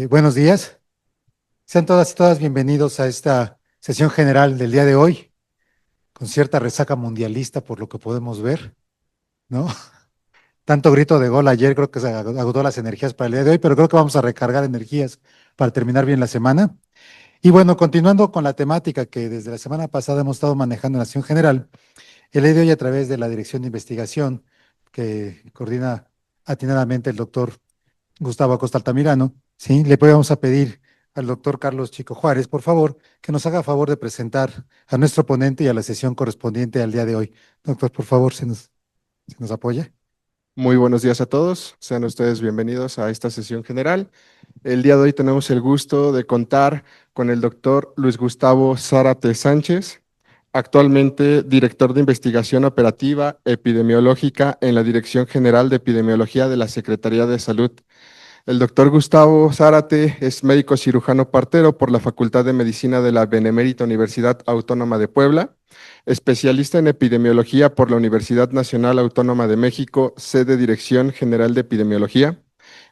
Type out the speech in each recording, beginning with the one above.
Buenos días. Sean todas y todas bienvenidos a esta sesión general del día de hoy, con cierta resaca mundialista por lo que podemos ver, ¿no? Tanto grito de gol ayer creo que se agotó las energías para el día de hoy, pero creo que vamos a recargar energías para terminar bien la semana. Y bueno, continuando con la temática que desde la semana pasada hemos estado manejando en la sesión general, el día de hoy a través de la Dirección de Investigación que coordina atinadamente el doctor Gustavo Acosta Altamirano, ¿sí? Le vamos a pedir al doctor Carlos Chico Juárez, por favor, que nos haga favor de presentar a nuestro ponente y a la sesión correspondiente al día de hoy. Doctor, por favor, se nos apoya. Muy buenos días a todos, sean ustedes bienvenidos a esta sesión general. El día de hoy tenemos el gusto de contar con el doctor Luis Gustavo Zárate Sánchez, actualmente director de investigación operativa epidemiológica en la Dirección General de Epidemiología de la Secretaría de Salud. El doctor Gustavo Zárate es médico cirujano partero por la Facultad de Medicina de la Benemérita Universidad Autónoma de Puebla, especialista en epidemiología por la Universidad Nacional Autónoma de México, sede Dirección General de Epidemiología,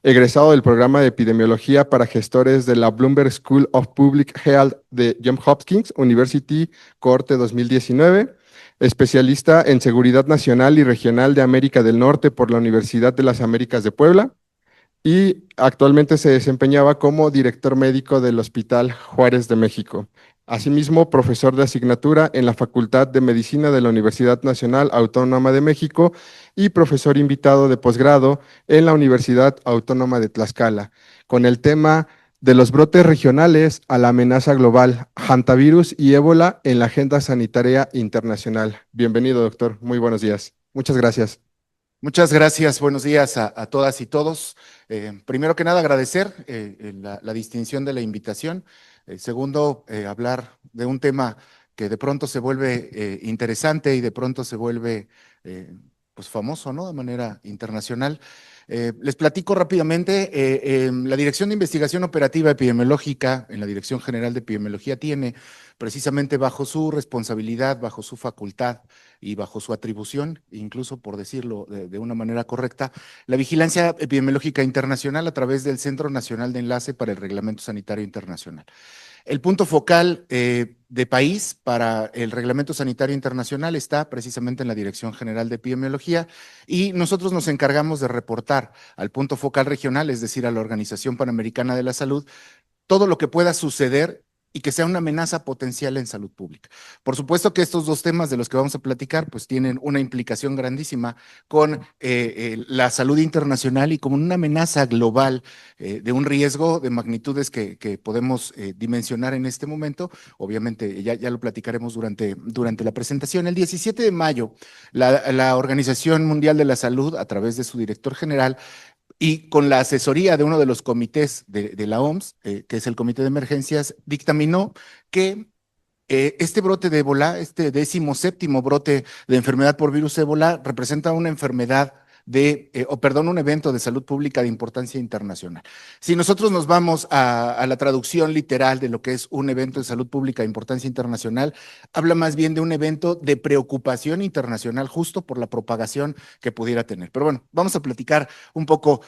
egresado del programa de epidemiología para gestores de la Bloomberg School of Public Health de Johns Hopkins University, cohorte 2019, especialista en seguridad nacional y regional de América del Norte por la Universidad de las Américas de Puebla, y actualmente se desempeñaba como director médico del Hospital Juárez de México. Asimismo, profesor de asignatura en la Facultad de Medicina de la Universidad Nacional Autónoma de México y profesor invitado de posgrado en la Universidad Autónoma de Tlaxcala, con el tema de los brotes regionales a la amenaza global, hantavirus y ébola en la agenda sanitaria internacional. Bienvenido, doctor. Muy buenos días. Muchas gracias. Muchas gracias, buenos días a todas y todos. Primero que nada, agradecer la distinción de la invitación. Segundo, hablar de un tema que de pronto se vuelve interesante y de pronto se vuelve pues famoso, ¿no? De manera internacional. Les platico rápidamente, la Dirección de Investigación Operativa Epidemiológica en la Dirección General de Epidemiología tiene precisamente bajo su responsabilidad, bajo su facultad y bajo su atribución, incluso por decirlo de una manera correcta, la vigilancia epidemiológica internacional a través del Centro Nacional de Enlace para el Reglamento Sanitario Internacional. El punto focal de país para el Reglamento Sanitario Internacional está precisamente en la Dirección General de Epidemiología y nosotros nos encargamos de reportar al punto focal regional, es decir, a la Organización Panamericana de la Salud, todo lo que pueda suceder y que sea una amenaza potencial en salud pública. Por supuesto que estos dos temas de los que vamos a platicar pues tienen una implicación grandísima con la salud internacional y como una amenaza global de un riesgo de magnitudes que podemos dimensionar en este momento. Obviamente ya lo platicaremos durante la presentación. El 17 de mayo, la Organización Mundial de la Salud, a través de su director general, y con la asesoría de uno de los comités de la OMS, que es el Comité de Emergencias, dictaminó que este brote de ébola, este 17º brote de enfermedad por virus ébola, representa una enfermedad un evento de salud pública de importancia internacional. Si nosotros nos vamos a la traducción literal de lo que es un evento de salud pública de importancia internacional, habla más bien de un evento de preocupación internacional justo por la propagación que pudiera tener. Pero bueno, vamos a platicar un poco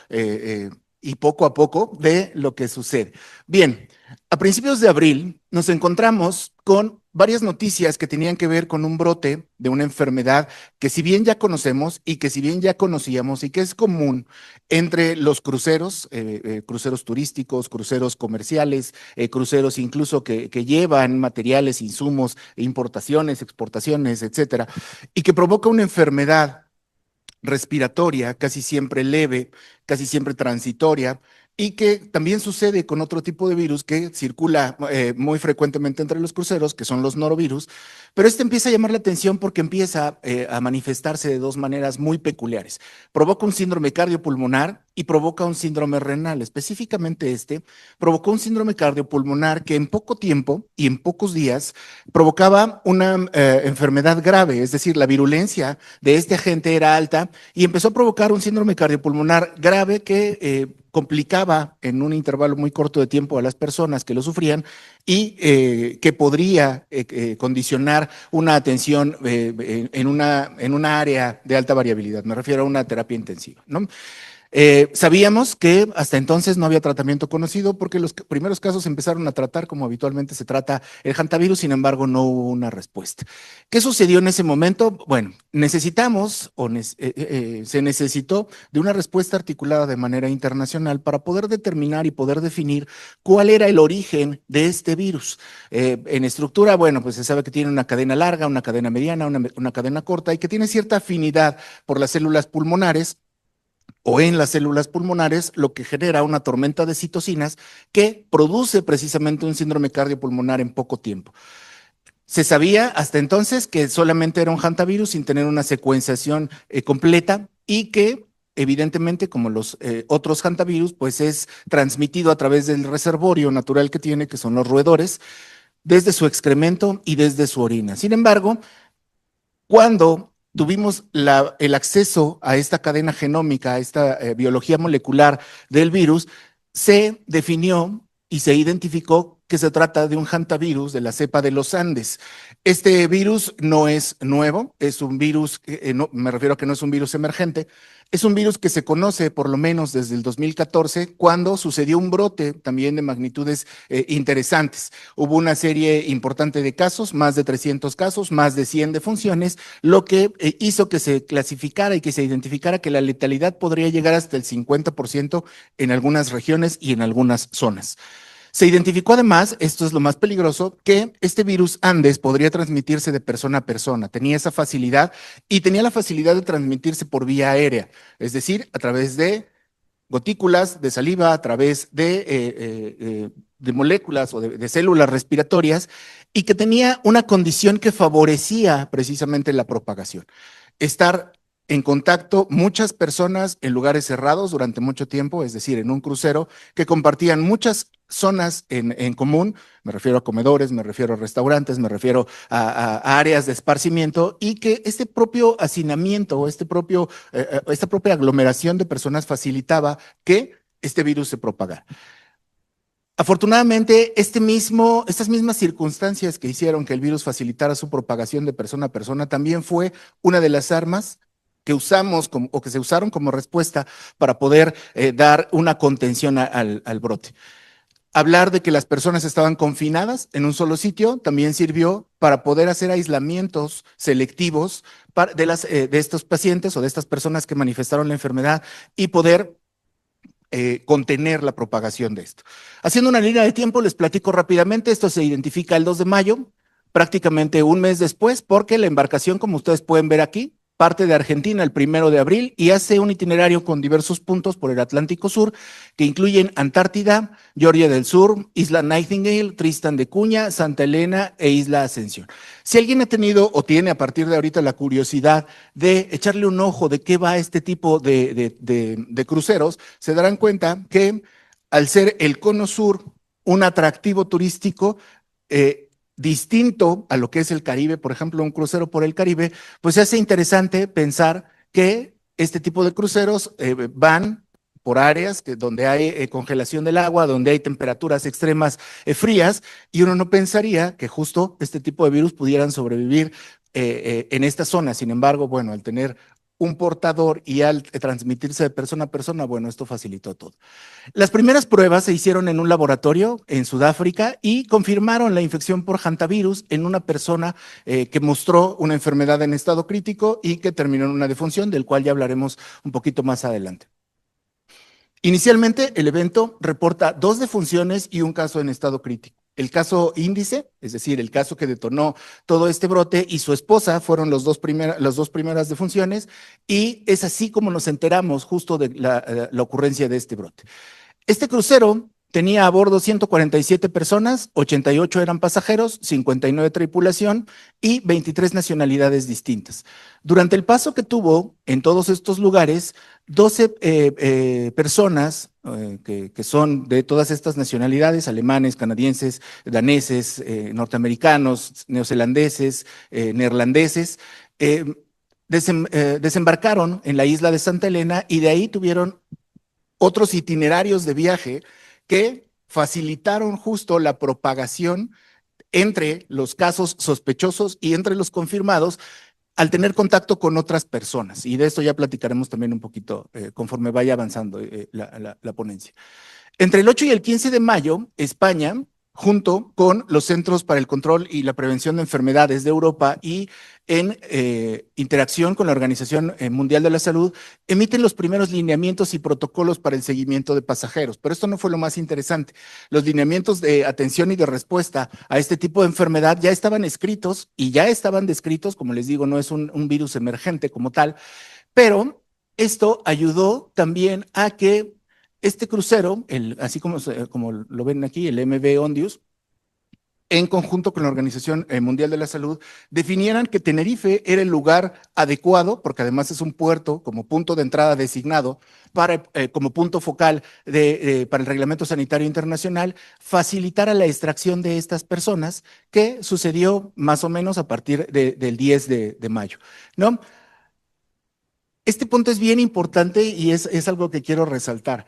y poco a poco de lo que sucede. Bien, a principios de abril nos encontramos con varias noticias que tenían que ver con un brote de una enfermedad que si bien ya conocemos y que si bien ya conocíamos y que es común entre los cruceros, cruceros turísticos, cruceros comerciales, cruceros incluso que llevan materiales, insumos, importaciones, exportaciones, etcétera, y que provoca una enfermedad respiratoria, casi siempre leve, casi siempre transitoria, y que también sucede con otro tipo de virus que circula muy frecuentemente entre los cruceros, que son los norovirus, pero este empieza a llamar la atención porque empieza a manifestarse de dos maneras muy peculiares. Provoca un síndrome cardiopulmonar y provoca un síndrome renal. Específicamente este provocó un síndrome cardiopulmonar que en poco tiempo y en pocos días provocaba una enfermedad grave, es decir, la virulencia de este agente era alta y empezó a provocar un síndrome cardiopulmonar grave que complicaba en un intervalo muy corto de tiempo a las personas que lo sufrían y que podría condicionar una atención en una área de alta variabilidad. Me refiero a una terapia intensiva, ¿no? Sabíamos que hasta entonces no había tratamiento conocido porque los primeros casos empezaron a tratar como habitualmente se trata el hantavirus, sin embargo no hubo una respuesta. ¿Qué sucedió en ese momento? Bueno, se necesitó de una respuesta articulada de manera internacional para poder determinar y poder definir cuál era el origen de este virus. En estructura, bueno, pues se sabe que tiene una cadena larga, una cadena mediana, una cadena corta y que tiene cierta afinidad por las células pulmonares o en las células pulmonares, lo que genera una tormenta de citocinas que produce precisamente un síndrome cardiopulmonar en poco tiempo. Se sabía hasta entonces que solamente era un hantavirus sin tener una secuenciación completa y que evidentemente, como los otros hantavirus, pues es transmitido a través del reservorio natural que tiene, que son los roedores, desde su excremento y desde su orina. Sin embargo, cuando tuvimos el acceso a esta cadena genómica, a esta biología molecular del virus, se definió y se identificó que se trata de un hantavirus de la cepa de los Andes. Este virus no es nuevo, es un virus, me refiero a que no es un virus emergente, es un virus que se conoce por lo menos desde el 2014, cuando sucedió un brote también de magnitudes interesantes. Hubo una serie importante de casos, más de 300 casos, más de 100 defunciones, lo que hizo que se clasificara y que se identificara que la letalidad podría llegar hasta el 50% en algunas regiones y en algunas zonas. Se identificó además, esto es lo más peligroso, que este virus Andes podría transmitirse de persona a persona. Tenía esa facilidad y tenía la facilidad de transmitirse por vía aérea, es decir, a través de gotículas de saliva, a través de moléculas o de células respiratorias, y que tenía una condición que favorecía precisamente la propagación. Estar en contacto muchas personas en lugares cerrados durante mucho tiempo, es decir, en un crucero, que compartían muchas zonas en común, me refiero a comedores, me refiero a restaurantes, me refiero a áreas de esparcimiento, y que este propio hacinamiento o esta propia aglomeración de personas facilitaba que este virus se propagara. Afortunadamente, estas mismas circunstancias que hicieron que el virus facilitara su propagación de persona a persona también fue una de las armas que usamos o que se usaron como respuesta para poder dar una contención al brote. Hablar de que las personas estaban confinadas en un solo sitio también sirvió para poder hacer aislamientos selectivos de estos pacientes o de estas personas que manifestaron la enfermedad y poder contener la propagación de esto. Haciendo una línea de tiempo, les platico rápidamente, esto se identifica el 2 de mayo, prácticamente un mes después, porque la embarcación, como ustedes pueden ver aquí, parte de Argentina el 1 de abril y hace un itinerario con diversos puntos por el Atlántico Sur, que incluyen Antártida, Georgia del Sur, Isla Nightingale, Tristan de Cunha, Santa Elena e Isla Ascensión. Si alguien ha tenido o tiene a partir de ahorita la curiosidad de echarle un ojo de qué va este tipo de cruceros, se darán cuenta que al ser el Cono Sur un atractivo turístico, distinto a lo que es el Caribe, por ejemplo, un crucero por el Caribe, pues se hace interesante pensar que este tipo de cruceros van por áreas donde hay congelación del agua, donde hay temperaturas extremas frías, y uno no pensaría que justo este tipo de virus pudieran sobrevivir en esta zona. Sin embargo, bueno, al tener un portador y al transmitirse de persona a persona, bueno, esto facilitó todo. Las primeras pruebas se hicieron en un laboratorio en Sudáfrica y confirmaron la infección por hantavirus en una persona que mostró una enfermedad en estado crítico y que terminó en una defunción, del cual ya hablaremos un poquito más adelante. Inicialmente, el evento reporta 2 defunciones y un caso en estado crítico. El caso índice, es decir, el caso que detonó todo este brote, y su esposa fueron las dos primeras defunciones, y es así como nos enteramos justo de la ocurrencia de este brote. Este crucero tenía a bordo 147 personas, 88 eran pasajeros, 59 tripulación y 23 nacionalidades distintas. Durante el paso que tuvo en todos estos lugares, 12 personas que son de todas estas nacionalidades, alemanes, canadienses, daneses, norteamericanos, neozelandeses, neerlandeses, desembarcaron en la isla de Santa Elena y de ahí tuvieron otros itinerarios de viaje que facilitaron justo la propagación entre los casos sospechosos y entre los confirmados, al tener contacto con otras personas. Y de esto ya platicaremos también un poquito conforme vaya avanzando la ponencia. Entre el 8 y el 15 de mayo, España, junto con los Centros para el Control y la Prevención de Enfermedades de Europa y en interacción con la Organización Mundial de la Salud, emiten los primeros lineamientos y protocolos para el seguimiento de pasajeros. Pero esto no fue lo más interesante. Los lineamientos de atención y de respuesta a este tipo de enfermedad ya estaban escritos y ya estaban descritos, como les digo, no es un virus emergente como tal, pero esto ayudó también a que este crucero, así como lo ven aquí, el MV Ondius, en conjunto con la Organización Mundial de la Salud, definieran que Tenerife era el lugar adecuado, porque además es un puerto como punto de entrada designado como punto focal para el Reglamento Sanitario Internacional, facilitara la extracción de estas personas, que sucedió más o menos a partir del 10 de mayo, ¿no? Este punto es bien importante y es algo que quiero resaltar.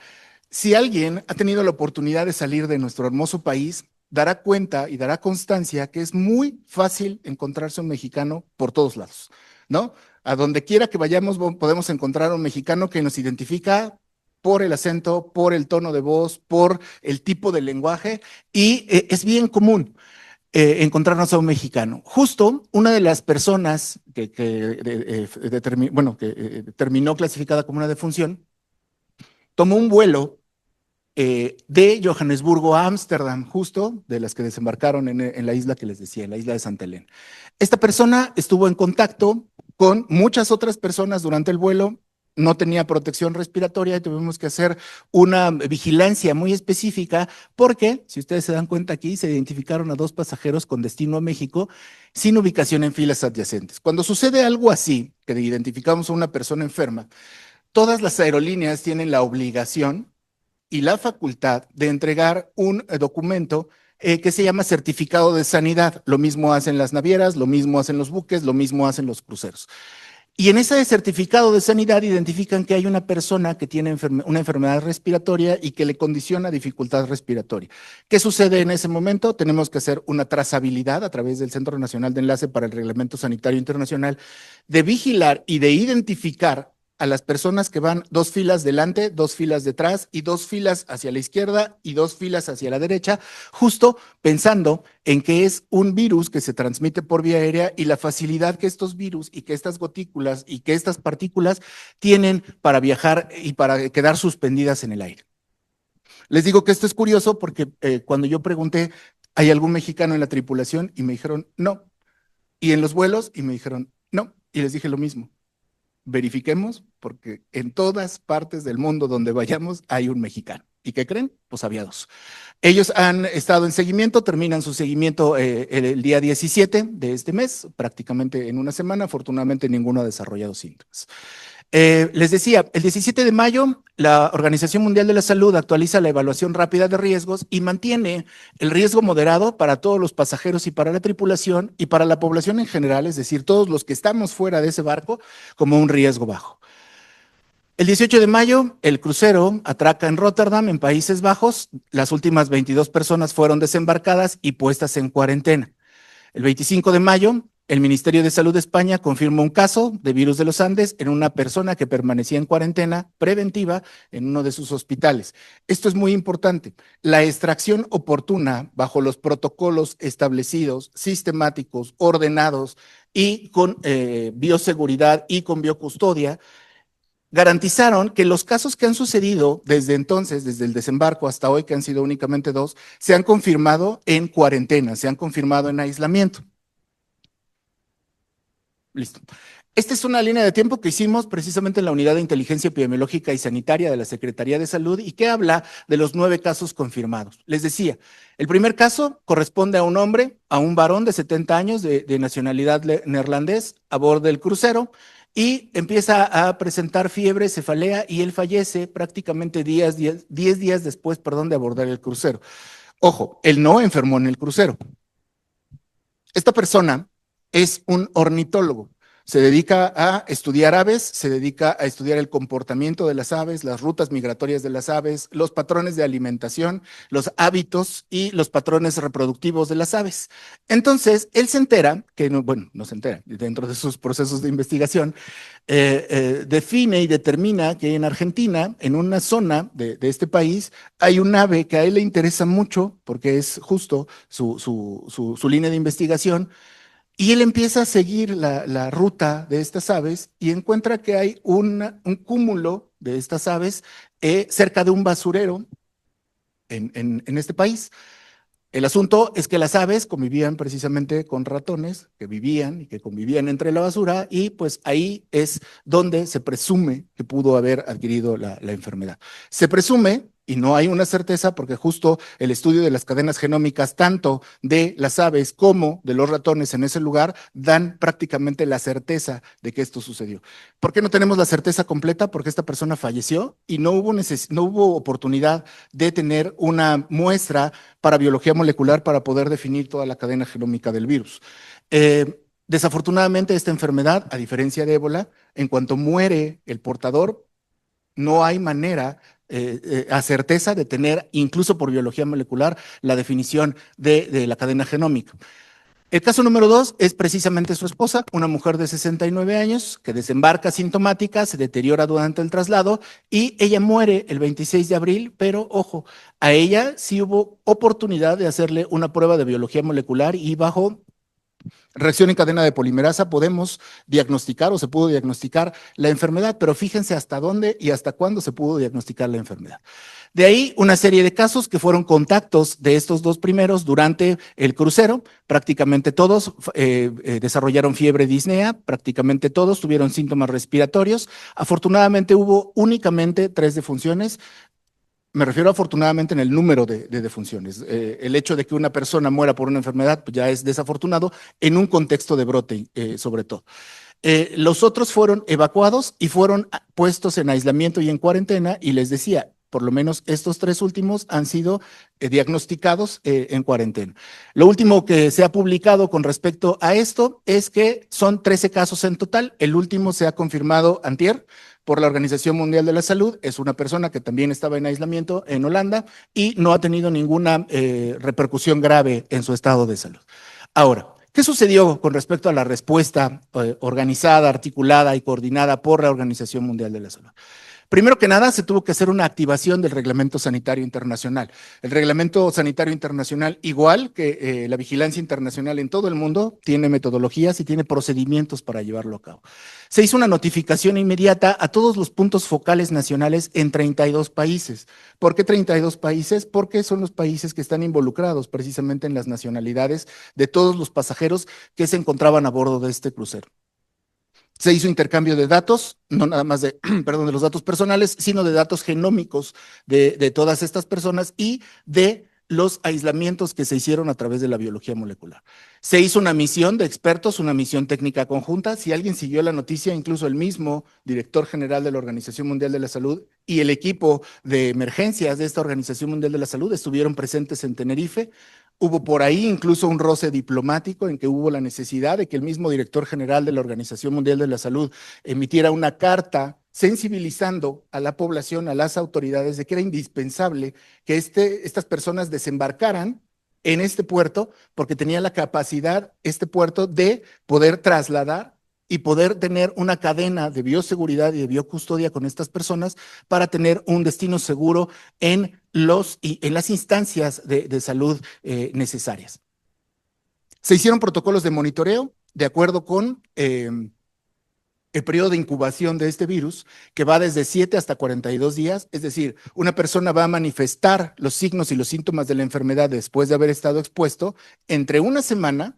Si alguien ha tenido la oportunidad de salir de nuestro hermoso país, dará cuenta y dará constancia que es muy fácil encontrarse un mexicano por todos lados, ¿no? A donde quiera que vayamos podemos encontrar un mexicano que nos identifica por el acento, por el tono de voz, por el tipo de lenguaje, y es bien común encontrarnos a un mexicano. Justo una de las personas que terminó clasificada como una defunción, tomó un vuelo de Johannesburgo a Ámsterdam, justo de las que desembarcaron en la isla que les decía, en la isla de Santa Elena. Esta persona estuvo en contacto con muchas otras personas durante el vuelo, no tenía protección respiratoria y tuvimos que hacer una vigilancia muy específica porque, si ustedes se dan cuenta aquí, se identificaron a 2 pasajeros con destino a México sin ubicación en filas adyacentes. Cuando sucede algo así, que identificamos a una persona enferma, todas las aerolíneas tienen la obligación y la facultad de entregar un documento que se llama certificado de sanidad. Lo mismo hacen las navieras, lo mismo hacen los buques, lo mismo hacen los cruceros. Y en ese certificado de sanidad identifican que hay una persona que tiene una enfermedad respiratoria y que le condiciona dificultad respiratoria. ¿Qué sucede en ese momento? Tenemos que hacer una trazabilidad a través del Centro Nacional de Enlace para el Reglamento Sanitario Internacional, de vigilar y de identificar a las personas que van 2 filas delante, 2 filas detrás y 2 filas hacia la izquierda y 2 filas hacia la derecha, justo pensando en que es un virus que se transmite por vía aérea y la facilidad que estos virus y que estas gotículas y que estas partículas tienen para viajar y para quedar suspendidas en el aire. Les digo que esto es curioso porque cuando yo pregunté, ¿hay algún mexicano en la tripulación? Y me dijeron, no. Y en los vuelos, y me dijeron, no. Y les dije lo mismo. Verifiquemos, porque en todas partes del mundo donde vayamos hay un mexicano. ¿Y qué creen? Pues había 2. Ellos han estado en seguimiento, terminan su seguimiento el día 17 de este mes, prácticamente en una semana. Afortunadamente ninguno ha desarrollado síntomas. Les decía, el 17 de mayo, la Organización Mundial de la Salud actualiza la evaluación rápida de riesgos y mantiene el riesgo moderado para todos los pasajeros y para la tripulación y para la población en general, es decir, todos los que estamos fuera de ese barco, como un riesgo bajo. El 18 de mayo, el crucero atraca en Rotterdam, en Países Bajos. Las últimas 22 personas fueron desembarcadas y puestas en cuarentena. El 25 de mayo, el Ministerio de Salud de España confirmó un caso de virus de los Andes en una persona que permanecía en cuarentena preventiva en uno de sus hospitales. Esto es muy importante. La extracción oportuna bajo los protocolos establecidos, sistemáticos, ordenados y con bioseguridad y con biocustodia, garantizaron que los casos que han sucedido desde entonces, desde el desembarco hasta hoy, que han sido únicamente 2, se han confirmado en cuarentena, se han confirmado en aislamiento. Listo. Esta es una línea de tiempo que hicimos precisamente en la Unidad de Inteligencia Epidemiológica y Sanitaria de la Secretaría de Salud y que habla de los 9 casos confirmados. Les decía, el primer caso corresponde a un hombre, a un varón de 70 años de nacionalidad neerlandés a bordo del crucero y empieza a presentar fiebre, cefalea y él fallece prácticamente 10 días después, de abordar el crucero. Ojo, él no enfermó en el crucero. Esta persona es un ornitólogo. Se dedica a estudiar aves, se dedica a estudiar el comportamiento de las aves, las rutas migratorias de las aves, los patrones de alimentación, los hábitos y los patrones reproductivos de las aves. Entonces, él se entera, que no, bueno, no se entera, dentro de sus procesos de investigación, define y determina que en Argentina, en una zona de este país, hay un ave que a él le interesa mucho, porque es justo su línea de investigación, y él empieza a seguir la ruta de estas aves y encuentra que hay un cúmulo de estas aves cerca de un basurero en este país. El asunto es que las aves convivían precisamente con ratones que vivían y que convivían entre la basura y pues ahí es donde se presume que pudo haber adquirido la enfermedad. Se presume, y no hay una certeza porque justo el estudio de las cadenas genómicas tanto de las aves como de los ratones en ese lugar dan prácticamente la certeza de que esto sucedió. ¿Por qué no tenemos la certeza completa? Porque esta persona falleció y no hubo oportunidad de tener una muestra para biología molecular para poder definir toda la cadena genómica del virus. Desafortunadamente, esta enfermedad, a diferencia de ébola, en cuanto muere el portador, no hay manera a certeza de tener, incluso por biología molecular, la definición de la cadena genómica. El caso número 2 es precisamente su esposa, una mujer de 69 años que desembarca sintomática, se deteriora durante el traslado y ella muere el 26 de abril, pero ojo, a ella sí hubo oportunidad de hacerle una prueba de biología molecular y bajo reacción en cadena de polimerasa podemos diagnosticar o se pudo diagnosticar la enfermedad, pero fíjense hasta dónde y hasta cuándo se pudo diagnosticar la enfermedad. De ahí una serie de casos que fueron contactos de estos dos primeros durante el crucero. Prácticamente todos desarrollaron fiebre disnea, prácticamente todos tuvieron síntomas respiratorios. Afortunadamente hubo únicamente 3 defunciones. Me refiero afortunadamente en el número de defunciones. El hecho de que una persona muera por una enfermedad pues ya es desafortunado en un contexto de brote, sobre todo. Los otros fueron evacuados y fueron puestos en aislamiento y en cuarentena, y les decía, por lo menos estos 3 últimos han sido diagnosticados en cuarentena. Lo último que se ha publicado con respecto a esto es que son 13 casos en total. El último se ha confirmado antier por la Organización Mundial de la Salud. Es una persona que también estaba en aislamiento en Holanda y no ha tenido ninguna repercusión grave en su estado de salud. Ahora, ¿qué sucedió con respecto a la respuesta organizada, articulada y coordinada por la Organización Mundial de la Salud? Primero que nada, se tuvo que hacer una activación del Reglamento Sanitario Internacional. El Reglamento Sanitario Internacional, igual que la vigilancia internacional en todo el mundo, tiene metodologías y tiene procedimientos para llevarlo a cabo. Se hizo una notificación inmediata a todos los puntos focales nacionales en 32 países. ¿Por qué 32 países? Porque son los países que están involucrados precisamente en las nacionalidades de todos los pasajeros que se encontraban a bordo de este crucero. Se hizo intercambio de datos, no nada más de, perdón, de los datos personales, sino de datos genómicos de todas estas personas y de los aislamientos que se hicieron a través de la biología molecular. Se hizo una misión de expertos, una misión técnica conjunta. Si alguien siguió la noticia, incluso el mismo director general de la Organización Mundial de la Salud y el equipo de emergencias de esta Organización Mundial de la Salud estuvieron presentes en Tenerife. Hubo por ahí incluso un roce diplomático en que hubo la necesidad de que el mismo director general de la Organización Mundial de la Salud emitiera una carta sensibilizando a la población, a las autoridades, de que era indispensable que estas personas desembarcaran en este puerto porque tenía la capacidad, este puerto, de poder trasladar y poder tener una cadena de bioseguridad y de biocustodia con estas personas para tener un destino seguro en las instancias de salud necesarias. Se hicieron protocolos de monitoreo de acuerdo con el periodo de incubación de este virus, que va desde 7 hasta 42 días, es decir, una persona va a manifestar los signos y los síntomas de la enfermedad después de haber estado expuesto entre una semana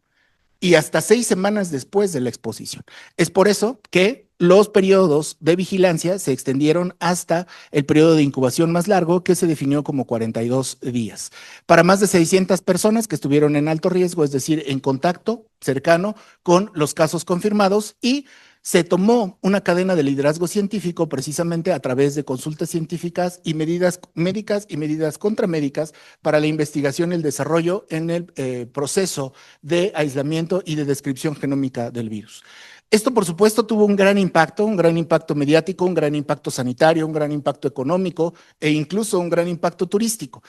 y hasta 6 semanas después de la exposición. Es por eso que los periodos de vigilancia se extendieron hasta el periodo de incubación más largo, que se definió como 42 días. Para más de 600 personas que estuvieron en alto riesgo, es decir, en contacto cercano con los casos confirmados, y se tomó una cadena de liderazgo científico precisamente a través de consultas científicas y medidas médicas y medidas contramédicas para la investigación y el desarrollo en el proceso de aislamiento y de descripción genómica del virus. Esto, por supuesto, tuvo un gran impacto mediático, un gran impacto sanitario, un gran impacto económico e incluso un gran impacto turístico,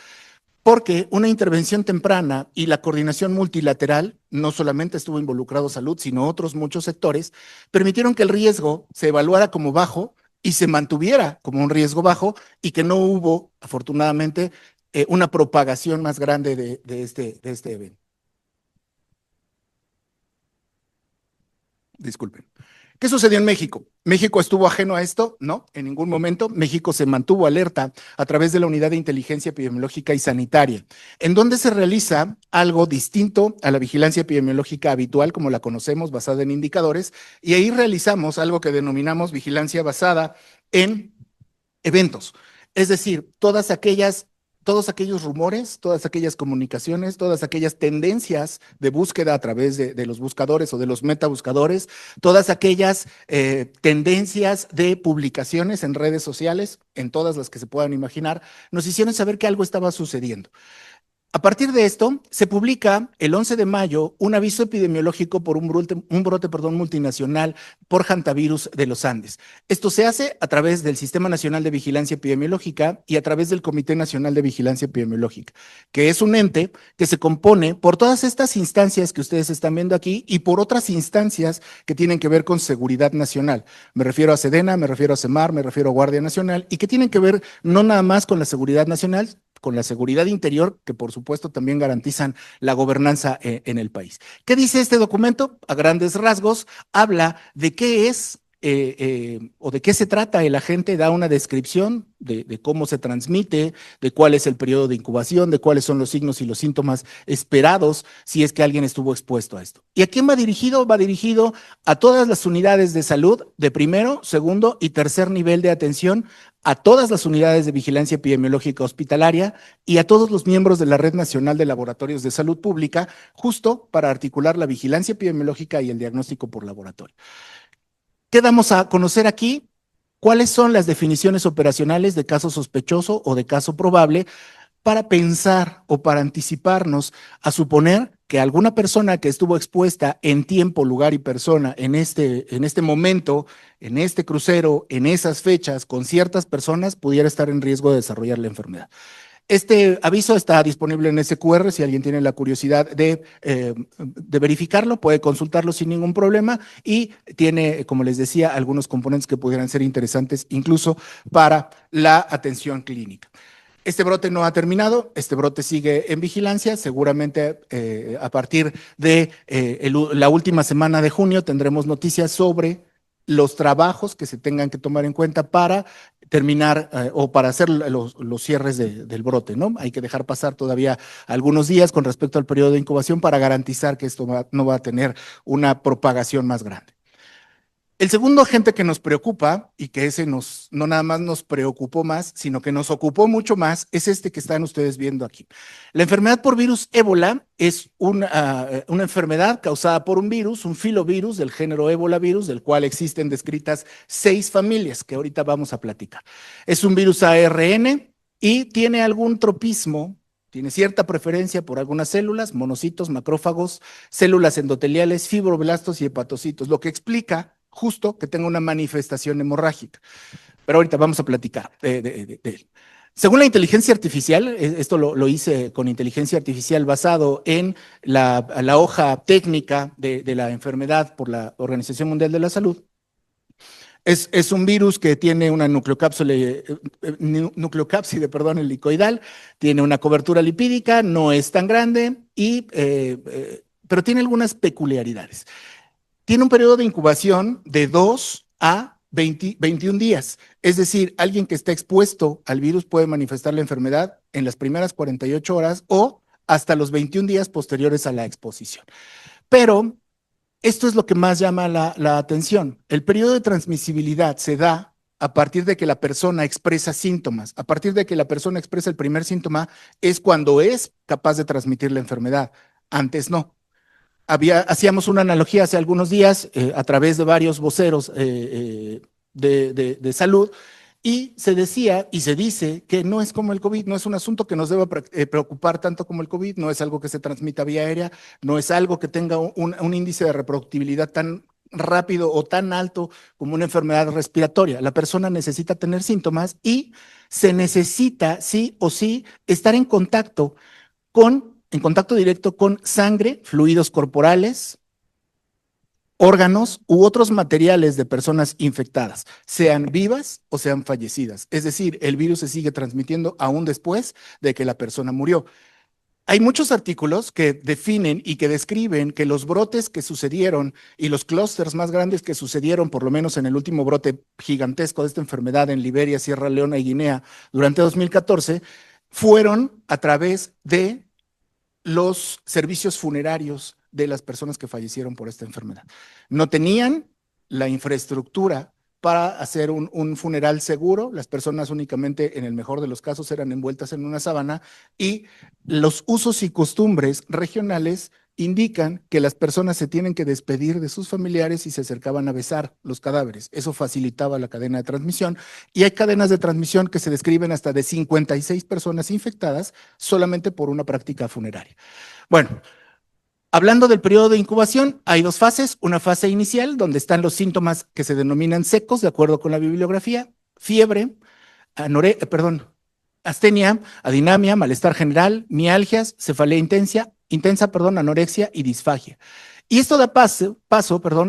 porque una intervención temprana y la coordinación multilateral, no solamente estuvo involucrado salud, sino otros muchos sectores, permitieron que el riesgo se evaluara como bajo y se mantuviera como un riesgo bajo y que no hubo, afortunadamente, una propagación más grande de este evento. Disculpen. ¿Qué sucedió en México? ¿México estuvo ajeno a esto? No, en ningún momento. México se mantuvo alerta a través de la Unidad de Inteligencia Epidemiológica y Sanitaria, en donde se realiza algo distinto a la vigilancia epidemiológica habitual, como la conocemos, basada en indicadores, y ahí realizamos algo que denominamos vigilancia basada en eventos. Es decir, todos aquellos rumores, todas aquellas comunicaciones, todas aquellas tendencias de búsqueda a través de los buscadores o de los metabuscadores, todas aquellas tendencias de publicaciones en redes sociales, en todas las que se puedan imaginar, nos hicieron saber que algo estaba sucediendo. A partir de esto, se publica el 11 de mayo un aviso epidemiológico por un brote multinacional por hantavirus de los Andes. Esto se hace a través del Sistema Nacional de Vigilancia Epidemiológica y a través del Comité Nacional de Vigilancia Epidemiológica, que es un ente que se compone por todas estas instancias que ustedes están viendo aquí y por otras instancias que tienen que ver con seguridad nacional. Me refiero a Sedena, me refiero a Semar, me refiero a Guardia Nacional y que tienen que ver no nada más con la seguridad nacional, con la seguridad interior, que por supuesto también garantizan la gobernanza en el país. ¿Qué dice este documento? A grandes rasgos, habla de qué es o de qué se trata el agente, da una descripción de cómo se transmite, de cuál es el periodo de incubación, de cuáles son los signos y los síntomas esperados si es que alguien estuvo expuesto a esto. ¿Y a quién va dirigido? Va dirigido a todas las unidades de salud de primero, segundo y tercer nivel de atención, a todas las unidades de vigilancia epidemiológica hospitalaria y a todos los miembros de la Red Nacional de Laboratorios de Salud Pública, justo para articular la vigilancia epidemiológica y el diagnóstico por laboratorio. ¿Qué damos a conocer aquí? ¿Cuáles son las definiciones operacionales de caso sospechoso o de caso probable para pensar o para anticiparnos a suponer que alguna persona que estuvo expuesta en tiempo, lugar y persona en este momento, en este crucero, en esas fechas, con ciertas personas, pudiera estar en riesgo de desarrollar la enfermedad? Este aviso está disponible en SQR, si alguien tiene la curiosidad de verificarlo, puede consultarlo sin ningún problema y tiene, como les decía, algunos componentes que pudieran ser interesantes incluso para la atención clínica. Este brote no ha terminado, este brote sigue en vigilancia, seguramente a partir de la última semana de junio tendremos noticias sobre los trabajos que se tengan que tomar en cuenta para terminar o para hacer los cierres del brote, ¿no? Hay que dejar pasar todavía algunos días con respecto al periodo de incubación para garantizar que esto no va a tener una propagación más grande. El segundo agente que nos preocupa y que ese no nada más nos preocupó más, sino que nos ocupó mucho más, es este que están ustedes viendo aquí. La enfermedad por virus ébola es una enfermedad causada por un virus, un filovirus del género ébola virus, del cual existen descritas 6 familias que ahorita vamos a platicar. Es un virus ARN y tiene algún tropismo. Tiene cierta preferencia por algunas células, monocitos, macrófagos, células endoteliales, fibroblastos y hepatocitos, lo que explica justo que tenga una manifestación hemorrágica. Pero ahorita vamos a platicar de él. Según la inteligencia artificial, esto lo hice con inteligencia artificial basado en la hoja técnica de la enfermedad por la Organización Mundial de la Salud. Es un virus que tiene una nucleocápside helicoidal, tiene una cobertura lipídica, no es tan grande, pero tiene algunas peculiaridades. Tiene un periodo de incubación de 2 a 21 días. Es decir, alguien que está expuesto al virus puede manifestar la enfermedad en las primeras 48 horas o hasta los 21 días posteriores a la exposición. Pero esto es lo que más llama la atención. El periodo de transmisibilidad se da a partir de que la persona expresa síntomas. A partir de que la persona expresa el primer síntoma es cuando es capaz de transmitir la enfermedad. Antes no. Hacíamos una analogía hace algunos días a través de varios voceros de salud y se decía y se dice que no es como el COVID, no es un asunto que nos deba preocupar tanto como el COVID, no es algo que se transmita vía aérea, no es algo que tenga un índice de reproductibilidad tan rápido o tan alto como una enfermedad respiratoria. La persona necesita tener síntomas y se necesita, sí o sí, estar en contacto directo con sangre, fluidos corporales, órganos u otros materiales de personas infectadas, sean vivas o sean fallecidas. Es decir, el virus se sigue transmitiendo aún después de que la persona murió. Hay muchos artículos que definen y que describen que los brotes que sucedieron y los clústeres más grandes que sucedieron, por lo menos en el último brote gigantesco de esta enfermedad en Liberia, Sierra Leona y Guinea durante 2014, fueron a través de los servicios funerarios de las personas que fallecieron por esta enfermedad. No tenían la infraestructura para hacer un funeral seguro. Las personas únicamente, en el mejor de los casos, eran envueltas en una sábana y los usos y costumbres regionales indican que las personas se tienen que despedir de sus familiares y se acercaban a besar los cadáveres. Eso facilitaba la cadena de transmisión y hay cadenas de transmisión que se describen hasta de 56 personas infectadas solamente por una práctica funeraria. Bueno, hablando del periodo de incubación, hay dos fases. Una fase inicial, donde están los síntomas que se denominan secos, de acuerdo con la bibliografía: fiebre, astenia, adinamia, malestar general, mialgias, cefalea intensa, anorexia y disfagia. Y esto da paso,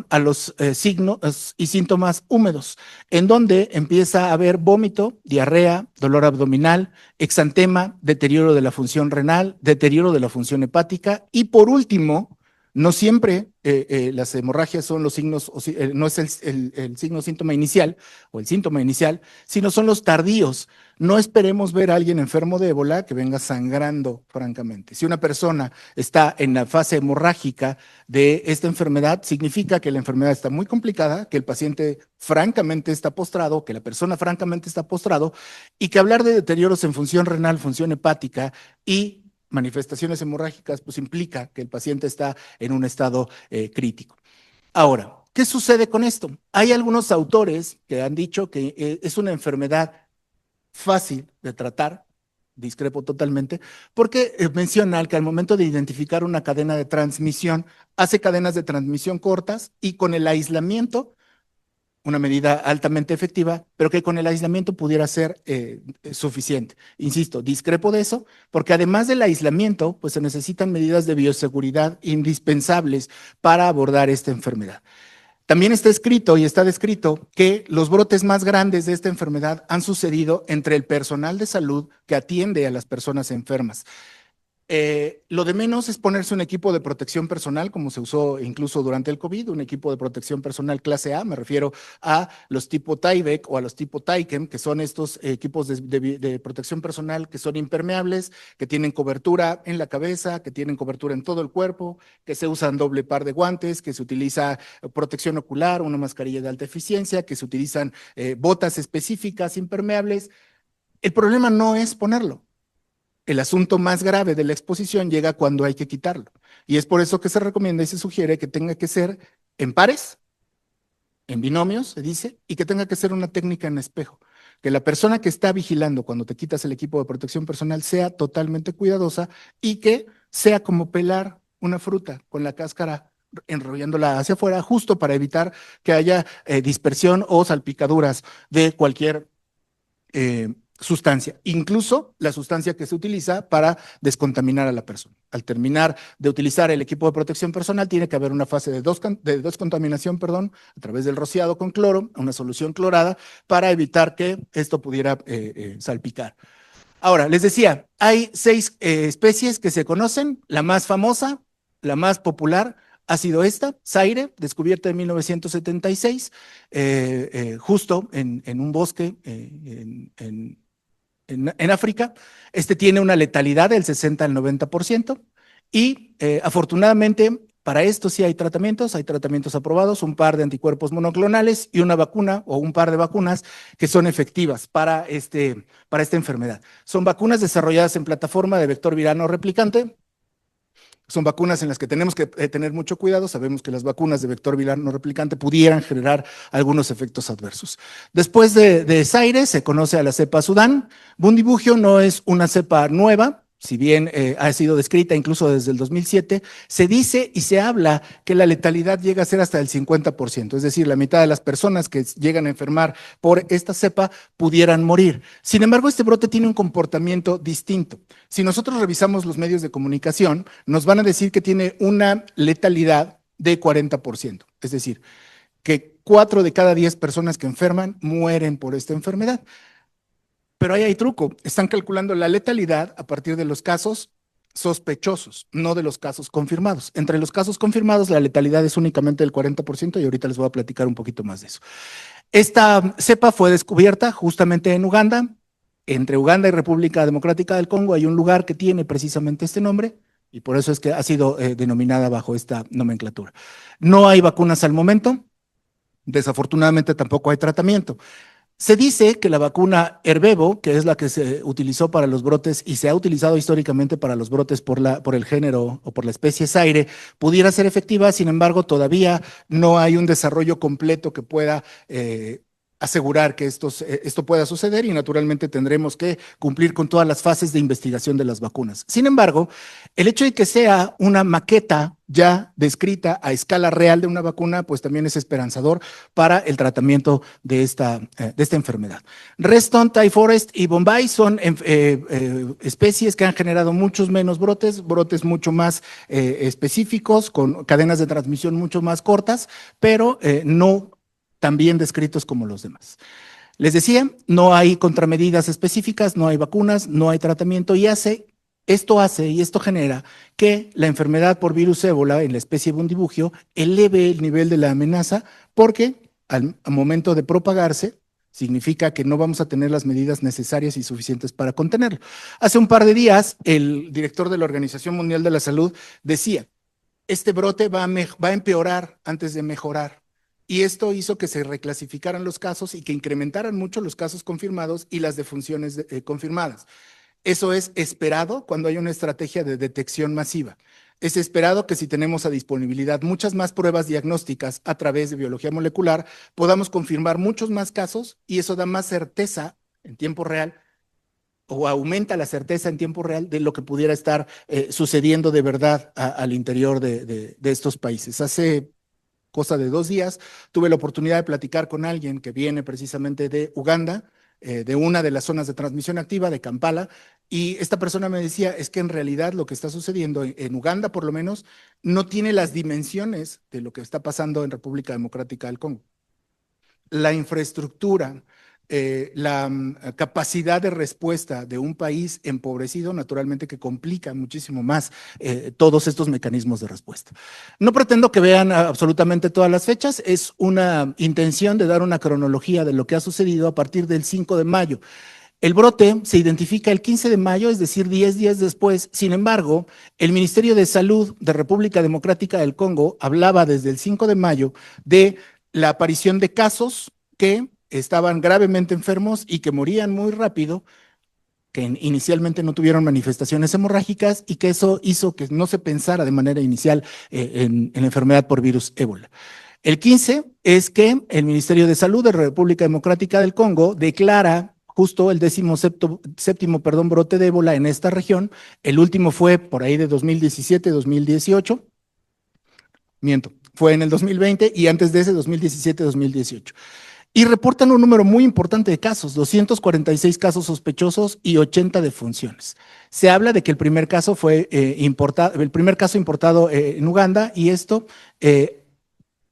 a los signos y síntomas húmedos, en donde empieza a haber vómito, diarrea, dolor abdominal, exantema, deterioro de la función renal, deterioro de la función hepática y, por último, no siempre las hemorragias son los signos, no es el signo síntoma inicial o el síntoma inicial, sino son los tardíos. No esperemos ver a alguien enfermo de ébola que venga sangrando, francamente. Si una persona está en la fase hemorrágica de esta enfermedad, significa que la enfermedad está muy complicada, que el paciente francamente está postrado, que la persona francamente está postrado, y que hablar de deterioros en función renal, función hepática y manifestaciones hemorrágicas, pues implica que el paciente está en un estado crítico. Ahora, ¿qué sucede con esto? Hay algunos autores que han dicho que es una enfermedad fácil de tratar, discrepo totalmente, porque mencionan que al momento de identificar una cadena de transmisión, hace cadenas de transmisión cortas y con el aislamiento, una medida altamente efectiva, pero que con el aislamiento pudiera ser suficiente. Insisto, discrepo de eso, porque además del aislamiento, pues se necesitan medidas de bioseguridad indispensables para abordar esta enfermedad. También está escrito y está descrito que los brotes más grandes de esta enfermedad han sucedido entre el personal de salud que atiende a las personas enfermas. Lo de menos es ponerse un equipo de protección personal, como se usó incluso durante el COVID, un equipo de protección personal clase A, me refiero a los tipo Tyvek o a los tipo Tykem, que son estos equipos de protección personal que son impermeables, que tienen cobertura en la cabeza, que tienen cobertura en todo el cuerpo, que se usan doble par de guantes, que se utiliza protección ocular, una mascarilla de alta eficiencia, que se utilizan botas específicas impermeables. El problema no es ponerlo. El asunto más grave de la exposición llega cuando hay que quitarlo. Y es por eso que se recomienda y se sugiere que tenga que ser en pares, en binomios, se dice, y que tenga que ser una técnica en espejo. Que la persona que está vigilando cuando te quitas el equipo de protección personal sea totalmente cuidadosa y que sea como pelar una fruta con la cáscara enrollándola hacia afuera, justo para evitar que haya dispersión o salpicaduras de cualquier sustancia, incluso la sustancia que se utiliza para descontaminar a la persona. Al terminar de utilizar el equipo de protección personal, tiene que haber una fase de descontaminación, a través del rociado con cloro, una solución clorada, para evitar que esto pudiera salpicar. Ahora, les decía, hay 6 especies que se conocen. La más famosa, la más popular, ha sido esta, Zaire, descubierta en 1976, justo en un bosque en África. Tiene una letalidad del 60 al 90% y afortunadamente para esto sí hay tratamientos aprobados, un par de anticuerpos monoclonales y una vacuna o un par de vacunas que son efectivas para esta enfermedad. Son vacunas desarrolladas en plataforma de vector viral no replicante. Son vacunas en las que tenemos que tener mucho cuidado. Sabemos que las vacunas de vector viral no replicante pudieran generar algunos efectos adversos. Después de Zaire se conoce a la cepa Sudán. Bundibugyo no es una cepa nueva, si bien ha sido descrita incluso desde el 2007, se dice y se habla que la letalidad llega a ser hasta el 50%, es decir, la mitad de las personas que llegan a enfermar por esta cepa pudieran morir. Sin embargo, este brote tiene un comportamiento distinto. Si nosotros revisamos los medios de comunicación, nos van a decir que tiene una letalidad de 40%, es decir, que 4 de cada 10 personas que enferman mueren por esta enfermedad. Pero ahí hay truco. Están calculando la letalidad a partir de los casos sospechosos, no de los casos confirmados. Entre los casos confirmados, la letalidad es únicamente del 40% y ahorita les voy a platicar un poquito más de eso. Esta cepa fue descubierta justamente en Uganda. Entre Uganda y República Democrática del Congo hay un lugar que tiene precisamente este nombre y por eso es que ha sido denominada bajo esta nomenclatura. No hay vacunas al momento. Desafortunadamente tampoco hay tratamiento. Se dice que la vacuna Ervebo, que es la que se utilizó para los brotes y se ha utilizado históricamente para los brotes por el género o por la especie Zaire, pudiera ser efectiva, sin embargo, todavía no hay un desarrollo completo que pueda asegurar que esto pueda suceder y naturalmente tendremos que cumplir con todas las fases de investigación de las vacunas. Sin embargo, el hecho de que sea una maqueta ya descrita a escala real de una vacuna, pues también es esperanzador para el tratamiento de esta enfermedad. Reston, Thai Forest y Bombay son especies que han generado muchos menos brotes mucho más específicos, con cadenas de transmisión mucho más cortas, pero no tan bien descritos como los demás. Les decía, no hay contramedidas específicas, no hay vacunas, no hay tratamiento y esto genera que la enfermedad por virus ébola en la especie Bundibugyo eleve el nivel de la amenaza porque al momento de propagarse significa que no vamos a tener las medidas necesarias y suficientes para contenerlo. Hace un par de días, el director de la Organización Mundial de la Salud decía, este brote va a empeorar antes de mejorar. Y esto hizo que se reclasificaran los casos y que incrementaran mucho los casos confirmados y las defunciones confirmadas. Eso es esperado cuando hay una estrategia de detección masiva. Es esperado que si tenemos a disponibilidad muchas más pruebas diagnósticas a través de biología molecular, podamos confirmar muchos más casos y eso da más certeza en tiempo real o aumenta la certeza en tiempo real de lo que pudiera estar sucediendo de verdad al interior de estos países. Hace cosa de 2 días, tuve la oportunidad de platicar con alguien que viene precisamente de Uganda, de una de las zonas de transmisión activa, de Kampala, y esta persona me decía, es que en realidad lo que está sucediendo en Uganda, por lo menos, no tiene las dimensiones de lo que está pasando en República Democrática del Congo. La infraestructura, la capacidad de respuesta de un país empobrecido, naturalmente que complica muchísimo más todos estos mecanismos de respuesta. No pretendo que vean absolutamente todas las fechas, es una intención de dar una cronología de lo que ha sucedido a partir del 5 de mayo. El brote se identifica el 15 de mayo, es decir, 10 días después. Sin embargo, el Ministerio de Salud de República Democrática del Congo hablaba desde el 5 de mayo de la aparición de casos que estaban gravemente enfermos y que morían muy rápido, que inicialmente no tuvieron manifestaciones hemorrágicas y que eso hizo que no se pensara de manera inicial en la enfermedad por virus ébola. El 15 es que el Ministerio de Salud de la República Democrática del Congo declara justo el 17º brote de ébola en esta región. El último fue por ahí de 2017, 2018. Fue en el 2020 y antes de ese 2017, 2018. Y reportan un número muy importante de casos, 246 casos sospechosos y 80 defunciones. Se habla de que el primer caso fue importado en Uganda y esto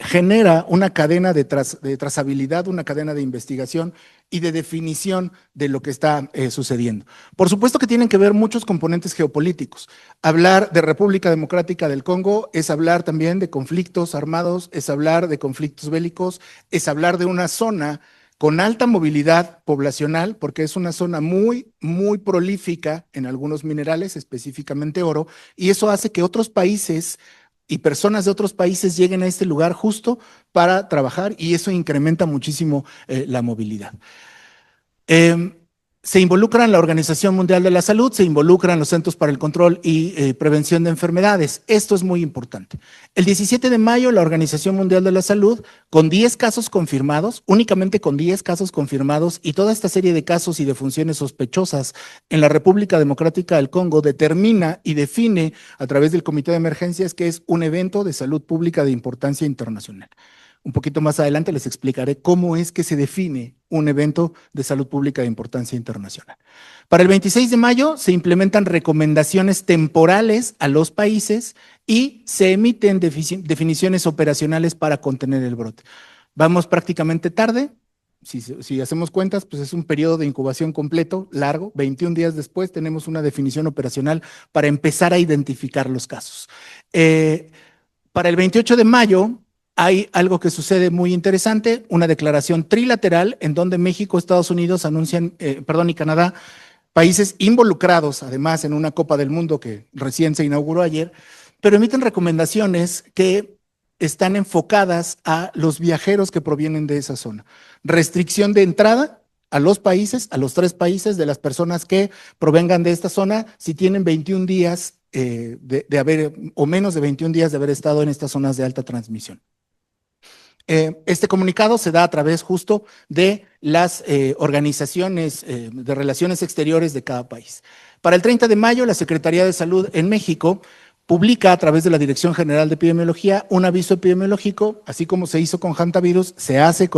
genera una cadena de trazabilidad, una cadena de investigación y de definición de lo que está sucediendo. Por supuesto que tienen que ver muchos componentes geopolíticos. Hablar de República Democrática del Congo es hablar también de conflictos armados, es hablar de conflictos bélicos, es hablar de una zona con alta movilidad poblacional, porque es una zona muy, muy prolífica en algunos minerales, específicamente oro, y eso hace que otros países y personas de otros países lleguen a este lugar justo para trabajar y eso incrementa muchísimo la movilidad. Se involucran la Organización Mundial de la Salud, se involucran los Centros para el Control y Prevención de Enfermedades. Esto es muy importante. El 17 de mayo, la Organización Mundial de la Salud, con 10 casos confirmados, únicamente con 10 casos confirmados y toda esta serie de casos y defunciones sospechosas en la República Democrática del Congo, determina y define a través del Comité de Emergencias que es un evento de salud pública de importancia internacional. Un poquito más adelante les explicaré cómo es que se define un evento de salud pública de importancia internacional. Para el 26 de mayo se implementan recomendaciones temporales a los países y se emiten definiciones operacionales para contener el brote. Vamos prácticamente tarde. Si hacemos cuentas, pues es un periodo de incubación completo, largo. 21 días después tenemos una definición operacional para empezar a identificar los casos. Para el 28 de mayo, hay algo que sucede muy interesante, una declaración trilateral en donde México, Estados Unidos y Canadá, países involucrados además en una Copa del Mundo que recién se inauguró ayer, pero emiten recomendaciones que están enfocadas a los viajeros que provienen de esa zona. Restricción de entrada a los países, a los 3 países de las personas que provengan de esta zona, si tienen 21 días o menos de 21 días de haber estado en estas zonas de alta transmisión. Este comunicado se da a través justo de las organizaciones de relaciones exteriores de cada país. Para el 30 de mayo, la Secretaría de Salud en México publica a través de la Dirección General de Epidemiología un aviso epidemiológico, así como se hizo con hantavirus, se hace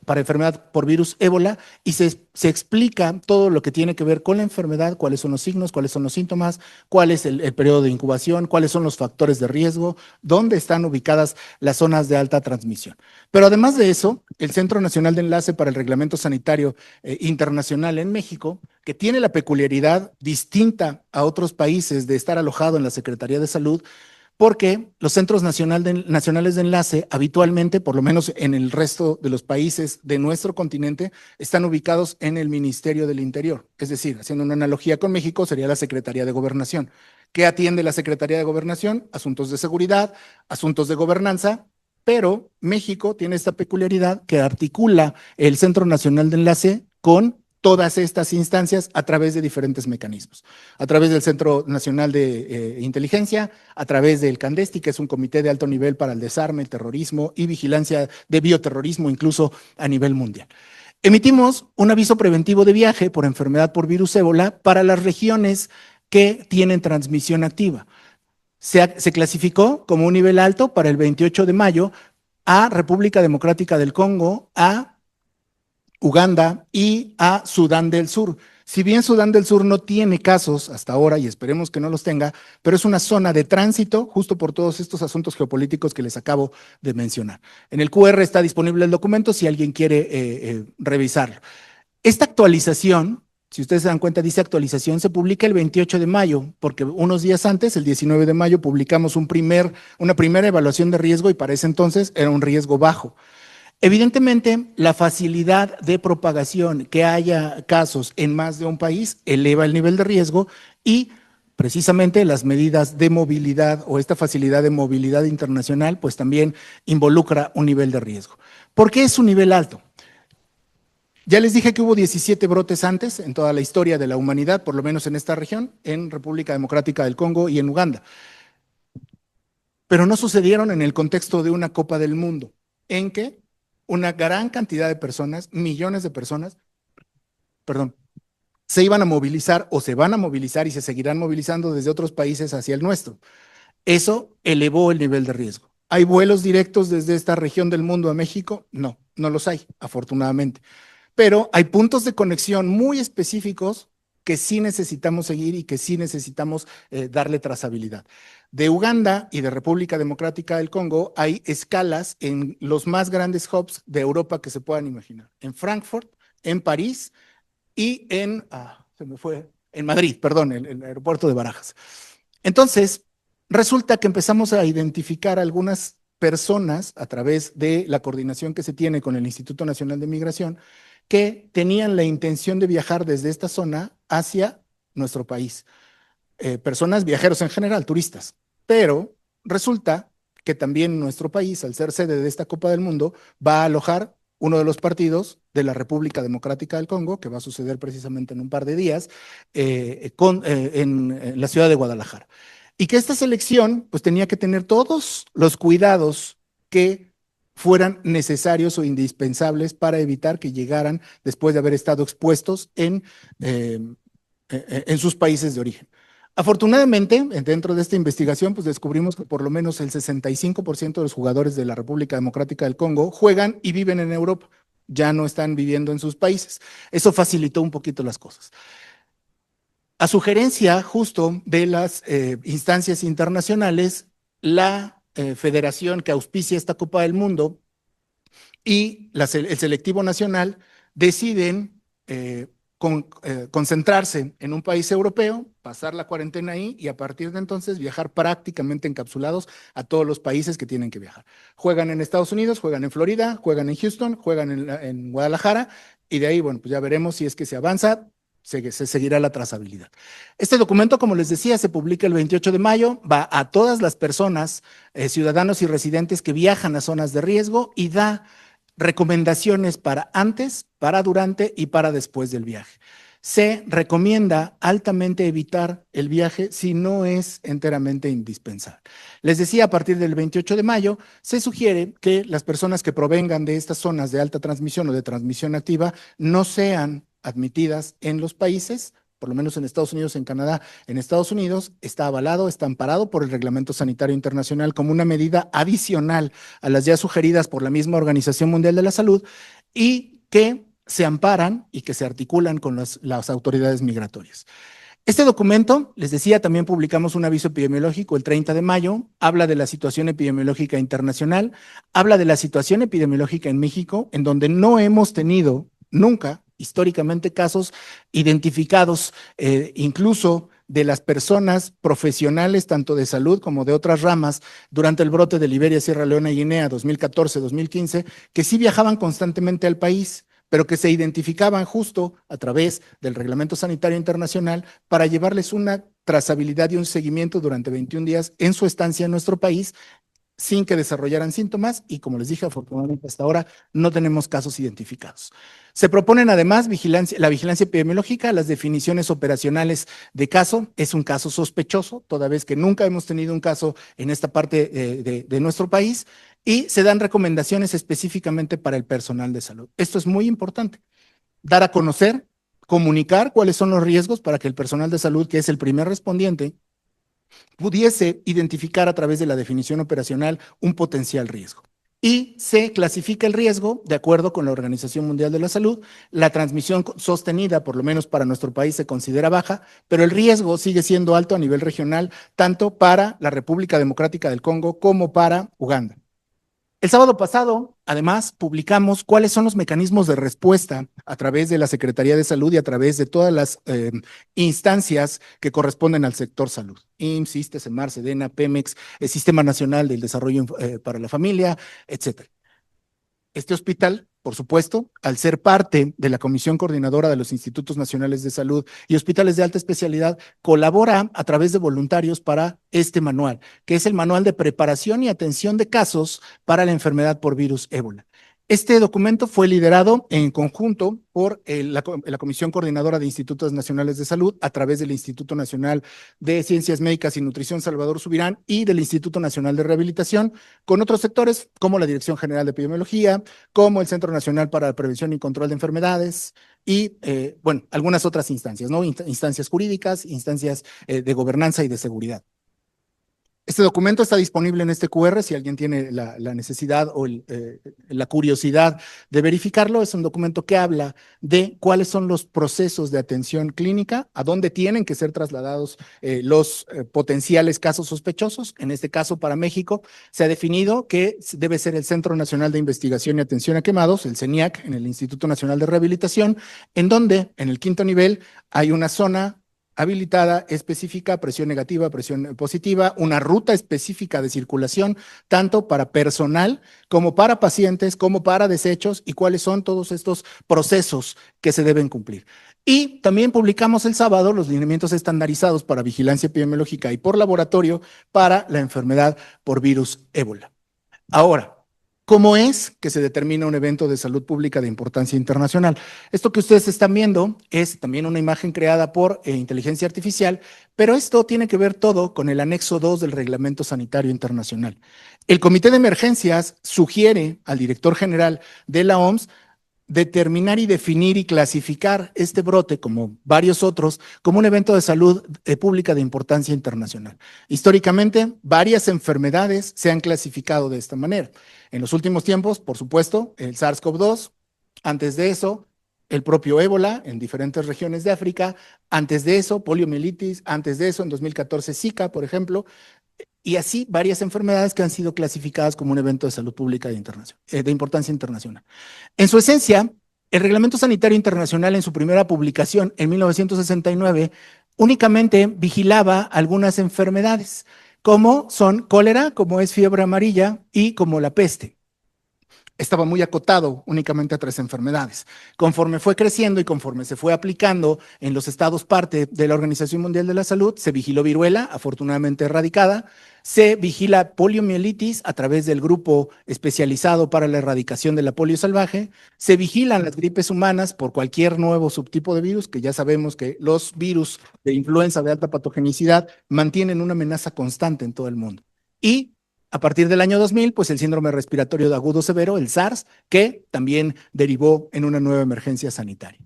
para enfermedad por virus ébola y se explica todo lo que tiene que ver con la enfermedad, cuáles son los signos, cuáles son los síntomas, cuál es el periodo de incubación, cuáles son los factores de riesgo, dónde están ubicadas las zonas de alta transmisión. Pero además de eso, el Centro Nacional de Enlace para el Reglamento Sanitario Internacional en México, que tiene la peculiaridad distinta a otros países de estar alojado en la Secretaría de Salud, porque los centros nacionales de enlace habitualmente, por lo menos en el resto de los países de nuestro continente, están ubicados en el Ministerio del Interior. Es decir, haciendo una analogía con México, sería la Secretaría de Gobernación. ¿Qué atiende la Secretaría de Gobernación? Asuntos de seguridad, asuntos de gobernanza, pero México tiene esta peculiaridad que articula el Centro Nacional de Enlace con todas estas instancias a través de diferentes mecanismos, a través del Centro Nacional de Inteligencia, a través del CANDESTI, que es un comité de alto nivel para el desarme, el terrorismo y vigilancia de bioterrorismo, incluso a nivel mundial. Emitimos un aviso preventivo de viaje por enfermedad por virus ébola para las regiones que tienen transmisión activa. Se clasificó como un nivel alto para el 28 de mayo a República Democrática del Congo, a Uganda y a Sudán del Sur. Si bien Sudán del Sur no tiene casos hasta ahora y esperemos que no los tenga, pero es una zona de tránsito justo por todos estos asuntos geopolíticos que les acabo de mencionar. En el QR está disponible el documento si alguien quiere revisarlo. Esta actualización, si ustedes se dan cuenta, dice actualización, se publica el 28 de mayo, porque unos días antes, el 19 de mayo, publicamos una primera evaluación de riesgo y para ese entonces era un riesgo bajo. Evidentemente, la facilidad de propagación, que haya casos en más de un país, eleva el nivel de riesgo y precisamente las medidas de movilidad o esta facilidad de movilidad internacional, pues también involucra un nivel de riesgo. ¿Por qué es un nivel alto? Ya les dije que hubo 17 brotes antes en toda la historia de la humanidad, por lo menos en esta región, en República Democrática del Congo y en Uganda. Pero no sucedieron en el contexto de una Copa del Mundo, en que una gran cantidad de personas, millones de personas, se iban a movilizar o se van a movilizar y se seguirán movilizando desde otros países hacia el nuestro. Eso elevó el nivel de riesgo. ¿Hay vuelos directos desde esta región del mundo a México? No, no los hay, afortunadamente. Pero hay puntos de conexión muy específicos que sí necesitamos seguir y que sí necesitamos darle trazabilidad. De Uganda y de República Democrática del Congo hay escalas en los más grandes hubs de Europa que se puedan imaginar. En Frankfurt, en París y en Madrid, perdón, el aeropuerto de Barajas. Entonces, resulta que empezamos a identificar algunas personas a través de la coordinación que se tiene con el Instituto Nacional de Migración que tenían la intención de viajar desde esta zona hacia nuestro país. Personas, viajeros en general, turistas. Pero resulta que también nuestro país, al ser sede de esta Copa del Mundo, va a alojar uno de los partidos de la República Democrática del Congo, que va a suceder precisamente en un par de días, en la ciudad de Guadalajara. Y que esta selección pues tenía que tener todos los cuidados que fueran necesarios o indispensables para evitar que llegaran después de haber estado expuestos en sus países de origen. Afortunadamente, dentro de esta investigación, pues descubrimos que por lo menos el 65% de los jugadores de la República Democrática del Congo juegan y viven en Europa, ya no están viviendo en sus países. Eso facilitó un poquito las cosas. A sugerencia justo de las instancias internacionales, la federación que auspicia esta Copa del Mundo y el selectivo nacional deciden concentrarse en un país europeo, pasar la cuarentena ahí y a partir de entonces viajar prácticamente encapsulados a todos los países que tienen que viajar. Juegan en Estados Unidos, juegan en Florida, juegan en Houston, juegan en Guadalajara y de ahí, bueno, pues ya veremos si es que se avanza. Se seguirá la trazabilidad. Este documento, como les decía, se publica el 28 de mayo, va a todas las personas, ciudadanos y residentes que viajan a zonas de riesgo y da recomendaciones para antes, para durante y para después del viaje. Se recomienda altamente evitar el viaje si no es enteramente indispensable. Les decía, a partir del 28 de mayo, se sugiere que las personas que provengan de estas zonas de alta transmisión o de transmisión activa no sean admitidas en los países, por lo menos en Estados Unidos, en Canadá. En Estados Unidos está avalado, está amparado por el Reglamento Sanitario Internacional como una medida adicional a las ya sugeridas por la misma Organización Mundial de la Salud y que se amparan y que se articulan con las autoridades migratorias. Este documento, les decía, también publicamos un aviso epidemiológico el 30 de mayo, habla de la situación epidemiológica internacional, habla de la situación epidemiológica en México, en donde no hemos tenido nunca históricamente casos identificados, incluso de las personas profesionales, tanto de salud como de otras ramas, durante el brote de Liberia, Sierra Leona y Guinea 2014-2015, que sí viajaban constantemente al país, pero que se identificaban justo a través del Reglamento Sanitario Internacional para llevarles una trazabilidad y un seguimiento durante 21 días en su estancia en nuestro país, sin que desarrollaran síntomas y, como les dije, afortunadamente hasta ahora no tenemos casos identificados. Se proponen además la vigilancia epidemiológica, las definiciones operacionales de caso. Es un caso sospechoso, toda vez que nunca hemos tenido un caso en esta parte de nuestro país, y se dan recomendaciones específicamente para el personal de salud. Esto es muy importante, dar a conocer, comunicar cuáles son los riesgos para que el personal de salud, que es el primer respondiente, pudiese identificar a través de la definición operacional un potencial riesgo. Y se clasifica el riesgo de acuerdo con la Organización Mundial de la Salud. La transmisión sostenida, por lo menos para nuestro país, se considera baja, pero el riesgo sigue siendo alto a nivel regional, tanto para la República Democrática del Congo como para Uganda. El sábado pasado, además, publicamos cuáles son los mecanismos de respuesta a través de la Secretaría de Salud y a través de todas las instancias que corresponden al sector salud. IMSS, ISSSTE, SEMAR, SEDENA, Pemex, el Sistema Nacional del Desarrollo para la Familia, etc. Este hospital, por supuesto, al ser parte de la Comisión Coordinadora de los Institutos Nacionales de Salud y hospitales de alta especialidad, colabora a través de voluntarios para este manual, que es el Manual de Preparación y Atención de Casos para la Enfermedad por Virus Ébola. Este documento fue liderado en conjunto por la Comisión Coordinadora de Institutos Nacionales de Salud a través del Instituto Nacional de Ciencias Médicas y Nutrición Salvador Subirán y del Instituto Nacional de Rehabilitación, con otros sectores como la Dirección General de Epidemiología, como el Centro Nacional para la Prevención y Control de Enfermedades y, bueno, algunas otras instancias, ¿no? Instancias jurídicas, instancias de gobernanza y de seguridad. Este documento está disponible en este QR si alguien tiene la necesidad o la curiosidad de verificarlo. Es un documento que habla de cuáles son los procesos de atención clínica, a dónde tienen que ser trasladados los potenciales casos sospechosos. En este caso, para México, se ha definido que debe ser el Centro Nacional de Investigación y Atención a Quemados, el CENIAC, en el Instituto Nacional de Rehabilitación, en donde, en el 5º nivel, hay una zona habilitada, específica, presión negativa, presión positiva, una ruta específica de circulación, tanto para personal como para pacientes, como para desechos, y cuáles son todos estos procesos que se deben cumplir. Y también publicamos el sábado los lineamientos estandarizados para vigilancia epidemiológica y por laboratorio para la enfermedad por virus ébola. Ahora, ¿Cómo es que se determina un evento de salud pública de importancia internacional? Esto que ustedes están viendo es también una imagen creada por inteligencia artificial, pero esto tiene que ver todo con el anexo 2 del Reglamento Sanitario Internacional. El Comité de Emergencias sugiere al director general de la OMS determinar y definir y clasificar este brote, como varios otros, como un evento de salud pública de importancia internacional. Históricamente, varias enfermedades se han clasificado de esta manera. En los últimos tiempos, por supuesto, el SARS-CoV-2, antes de eso, el propio ébola en diferentes regiones de África, antes de eso, poliomielitis, antes de eso, en 2014, Zika, por ejemplo, y así varias enfermedades que han sido clasificadas como un evento de salud pública de importancia internacional. En su esencia, el Reglamento Sanitario Internacional en su primera publicación en 1969 únicamente vigilaba algunas enfermedades, como son cólera, como es fiebre amarilla y como la peste. Estaba muy acotado únicamente a 3 enfermedades. Conforme fue creciendo y conforme se fue aplicando en los estados parte de la Organización Mundial de la Salud, se vigiló viruela, afortunadamente erradicada, se vigila poliomielitis a través del grupo especializado para la erradicación de la polio salvaje, se vigilan las gripes humanas por cualquier nuevo subtipo de virus, que ya sabemos que los virus de influenza de alta patogenicidad mantienen una amenaza constante en todo el mundo. Y a partir del año 2000, pues el síndrome respiratorio de agudo severo, el SARS, que también derivó en una nueva emergencia sanitaria.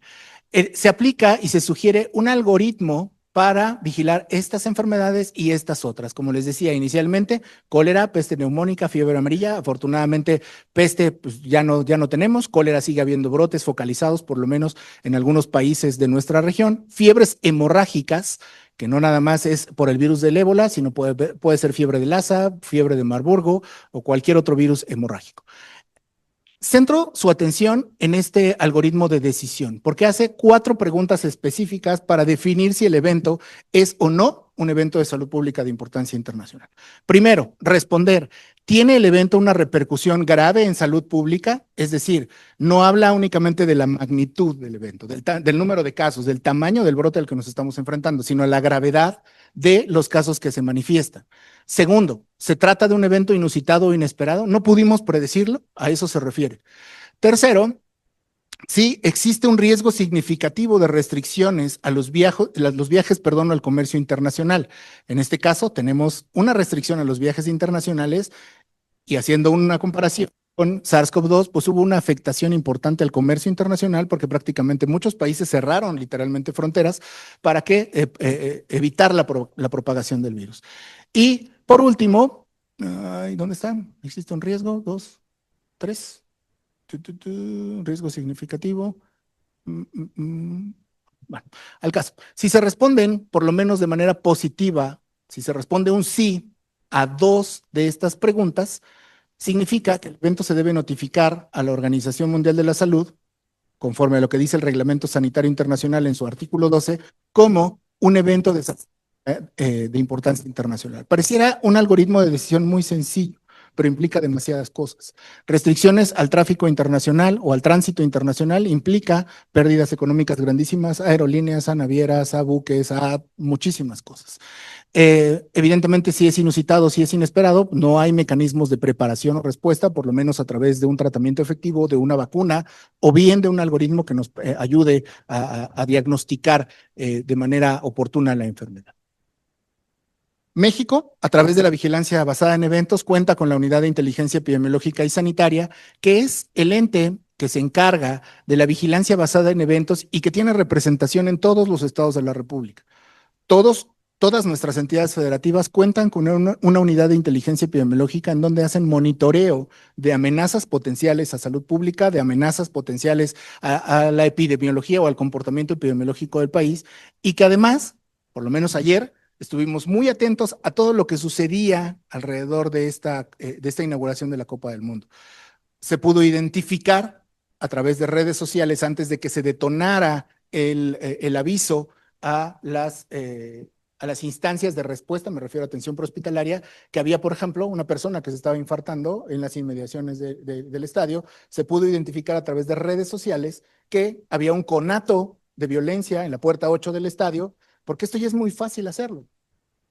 Se aplica y se sugiere un algoritmo para vigilar estas enfermedades y estas otras. Como les decía inicialmente, cólera, peste neumónica, fiebre amarilla. Afortunadamente, peste pues ya no tenemos. Cólera sigue habiendo brotes focalizados, por lo menos en algunos países de nuestra región. Fiebres hemorrágicas, que no nada más es por el virus del ébola, sino puede ser fiebre de Lassa, fiebre de Marburgo o cualquier otro virus hemorrágico. Centro su atención en este algoritmo de decisión, porque hace 4 preguntas específicas para definir si el evento es o no un evento de salud pública de importancia internacional. Primero, responder, ¿tiene el evento una repercusión grave en salud pública? Es decir, no habla únicamente de la magnitud del evento, del número de casos, del tamaño del brote al que nos estamos enfrentando, sino la gravedad de los casos que se manifiestan. Segundo, ¿se trata de un evento inusitado o inesperado? No pudimos predecirlo, a eso se refiere. Tercero, sí existe un riesgo significativo de restricciones a los viajes, al comercio internacional. En este caso, tenemos una restricción a los viajes internacionales y haciendo una comparación con SARS-CoV-2, pues hubo una afectación importante al comercio internacional porque prácticamente muchos países cerraron literalmente fronteras para evitar la propagación del virus. Y por último, ¿dónde están? ¿Existe un riesgo? 2, 3. Riesgo significativo. Bueno, al caso. Si se responden, por lo menos de manera positiva, si se responde un sí a 2 de estas preguntas, significa que el evento se debe notificar a la Organización Mundial de la Salud, conforme a lo que dice el Reglamento Sanitario Internacional en su artículo 12, como un evento de importancia internacional. Pareciera un algoritmo de decisión muy sencillo, pero implica demasiadas cosas. Restricciones al tráfico internacional o al tránsito internacional implica pérdidas económicas grandísimas a aerolíneas, a navieras, a buques, a muchísimas cosas. Evidentemente, si es inusitado, si es inesperado, no hay mecanismos de preparación o respuesta, por lo menos a través de un tratamiento efectivo, de una vacuna o bien de un algoritmo que nos ayude a diagnosticar de manera oportuna la enfermedad. México, a través de la vigilancia basada en eventos, cuenta con la Unidad de Inteligencia Epidemiológica y Sanitaria, que es el ente que se encarga de la vigilancia basada en eventos y que tiene representación en todos los estados de la República. Todas nuestras entidades federativas cuentan con una unidad de inteligencia epidemiológica en donde hacen monitoreo de amenazas potenciales a salud pública, de amenazas potenciales a la epidemiología o al comportamiento epidemiológico del país, y que además, por lo menos ayer, estuvimos muy atentos a todo lo que sucedía alrededor de esta inauguración de la Copa del Mundo. Se pudo identificar a través de redes sociales antes de que se detonara el aviso a las instancias de respuesta, me refiero a atención prehospitalaria, que había, por ejemplo, una persona que se estaba infartando en las inmediaciones del estadio. Se pudo identificar a través de redes sociales que había un conato de violencia en la puerta 8 del estadio, porque esto ya es muy fácil hacerlo.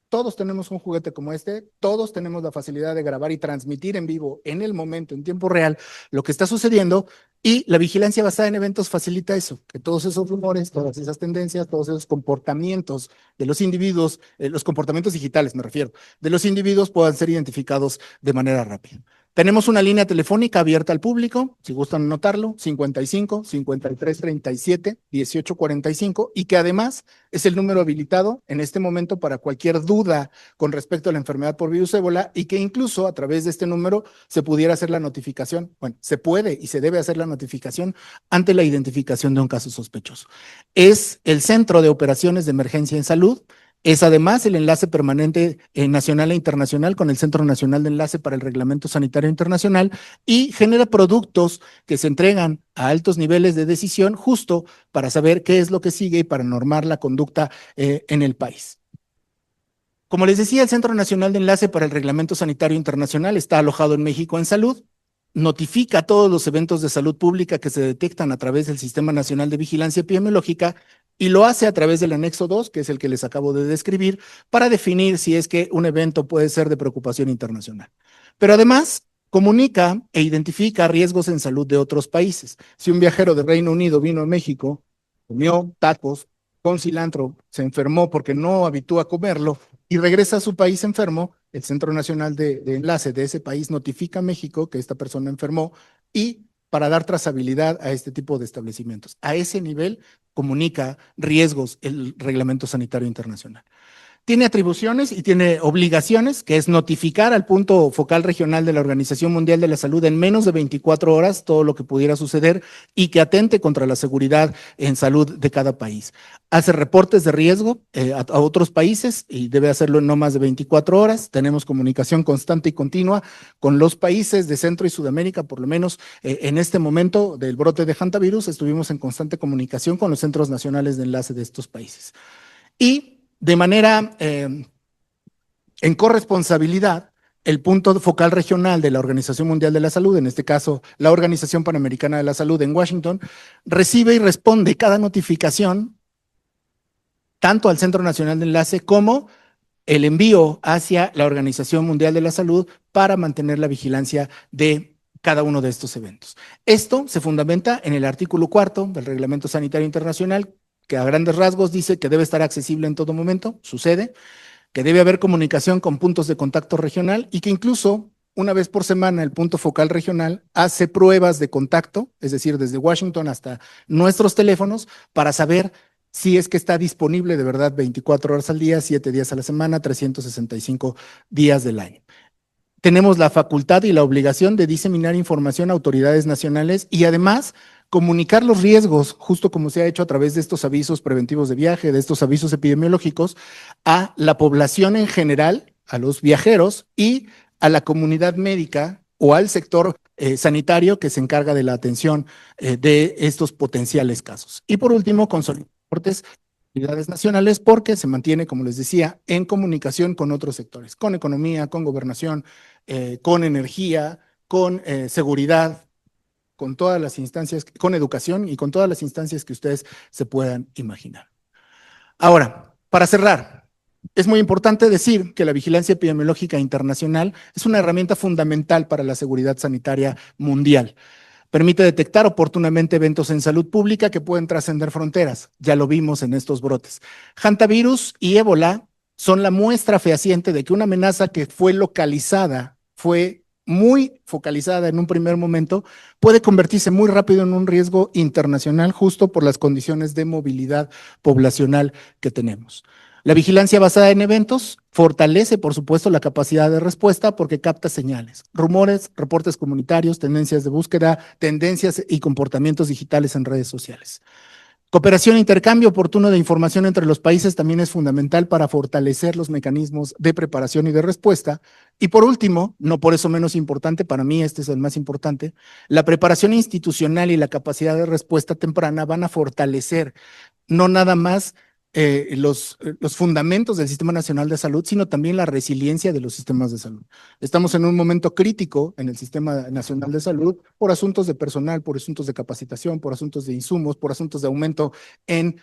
Todos tenemos un juguete como este, todos tenemos la facilidad de grabar y transmitir en vivo, en el momento, en tiempo real, lo que está sucediendo, y la vigilancia basada en eventos facilita eso, que todos esos rumores, todas esas tendencias, todos esos comportamientos de los individuos, los comportamientos digitales me refiero, de los individuos puedan ser identificados de manera rápida. Tenemos una línea telefónica abierta al público, si gustan anotarlo, 55 53 37 18 45, y que además es el número habilitado en este momento para cualquier duda con respecto a la enfermedad por virus ébola, y que incluso a través de este número se pudiera hacer la notificación, bueno, se puede y se debe hacer la notificación ante la identificación de un caso sospechoso. Es el Centro de Operaciones de Emergencia en Salud. Es además el enlace permanente nacional e internacional con el Centro Nacional de Enlace para el Reglamento Sanitario Internacional, y genera productos que se entregan a altos niveles de decisión justo para saber qué es lo que sigue y para normar la conducta en el país. Como les decía, el Centro Nacional de Enlace para el Reglamento Sanitario Internacional está alojado en México en Salud. Notifica todos los eventos de salud pública que se detectan a través del Sistema Nacional de Vigilancia Epidemiológica, y lo hace a través del anexo 2, que es el que les acabo de describir, para definir si es que un evento puede ser de preocupación internacional. Pero además comunica e identifica riesgos en salud de otros países. Si un viajero de Reino Unido vino a México, comió tacos con cilantro, se enfermó porque no habitúa comerlo y regresa a su país enfermo, el Centro Nacional de Enlace de ese país notifica a México que esta persona enfermó, y para dar trazabilidad a este tipo de establecimientos. A ese nivel comunica riesgos el Reglamento Sanitario Internacional. Tiene atribuciones y tiene obligaciones, que es notificar al punto focal regional de la Organización Mundial de la Salud en menos de 24 horas todo lo que pudiera suceder y que atente contra la seguridad en salud de cada país. Hace reportes de riesgo a otros países y debe hacerlo en no más de 24 horas. Tenemos comunicación constante y continua con los países de Centro y Sudamérica, por lo menos en este momento del brote de hantavirus, estuvimos en constante comunicación con los centros nacionales de enlace de estos países. Y de manera en corresponsabilidad, el punto focal regional de la Organización Mundial de la Salud, en este caso la Organización Panamericana de la Salud en Washington, recibe y responde cada notificación tanto al Centro Nacional de Enlace como el envío hacia la Organización Mundial de la Salud para mantener la vigilancia de cada uno de estos eventos. Esto se fundamenta en el artículo 4 del Reglamento Sanitario Internacional, que a grandes rasgos dice que debe estar accesible en todo momento, sucede, que debe haber comunicación con puntos de contacto regional y que incluso una vez por semana el punto focal regional hace pruebas de contacto, es decir, desde Washington hasta nuestros teléfonos, para saber si es que está disponible de verdad 24 horas al día, 7 días a la semana, 365 días del año. Tenemos la facultad y la obligación de diseminar información a autoridades nacionales y además comunicar los riesgos, justo como se ha hecho a través de estos avisos preventivos de viaje, de estos avisos epidemiológicos, a la población en general, a los viajeros y a la comunidad médica o al sector sanitario que se encarga de la atención de estos potenciales casos. Y por último, consolidar reportes autoridades nacionales porque se mantiene, como les decía, en comunicación con otros sectores, con economía, con gobernación, con energía, con seguridad, con todas las instancias, con educación y con todas las instancias que ustedes se puedan imaginar. Ahora, para cerrar, es muy importante decir que la vigilancia epidemiológica internacional es una herramienta fundamental para la seguridad sanitaria mundial. Permite detectar oportunamente eventos en salud pública que pueden trascender fronteras. Ya lo vimos en estos brotes. Hantavirus y ébola son la muestra fehaciente de que una amenaza que fue localizada, fue muy focalizada en un primer momento, puede convertirse muy rápido en un riesgo internacional justo por las condiciones de movilidad poblacional que tenemos. La vigilancia basada en eventos fortalece, por supuesto, la capacidad de respuesta porque capta señales, rumores, reportes comunitarios, tendencias de búsqueda, tendencias y comportamientos digitales en redes sociales. Cooperación e intercambio oportuno de información entre los países también es fundamental para fortalecer los mecanismos de preparación y de respuesta. Y por último, no por eso menos importante, para mí este es el más importante, la preparación institucional y la capacidad de respuesta temprana van a fortalecer no nada más los fundamentos del Sistema Nacional de Salud, sino también la resiliencia de los sistemas de salud. Estamos en un momento crítico en el Sistema Nacional de Salud por asuntos de personal, por asuntos de capacitación, por asuntos de insumos, por asuntos de aumento en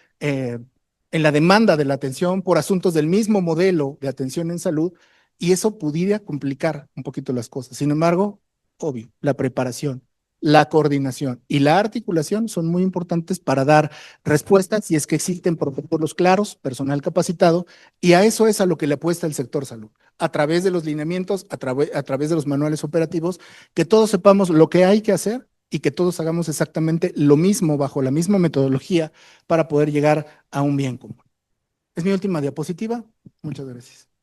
en la demanda de la atención por asuntos del mismo modelo de atención en salud, y eso pudiera complicar un poquito las cosas. Sin embargo, obvio, la preparación, la coordinación y la articulación son muy importantes para dar respuestas si es que existen protocolos claros, personal capacitado, y a eso es a lo que le apuesta el sector salud, a través de los lineamientos, a través de los manuales operativos, que todos sepamos lo que hay que hacer y que todos hagamos exactamente lo mismo bajo la misma metodología para poder llegar a un bien común. Es mi última diapositiva. Muchas gracias.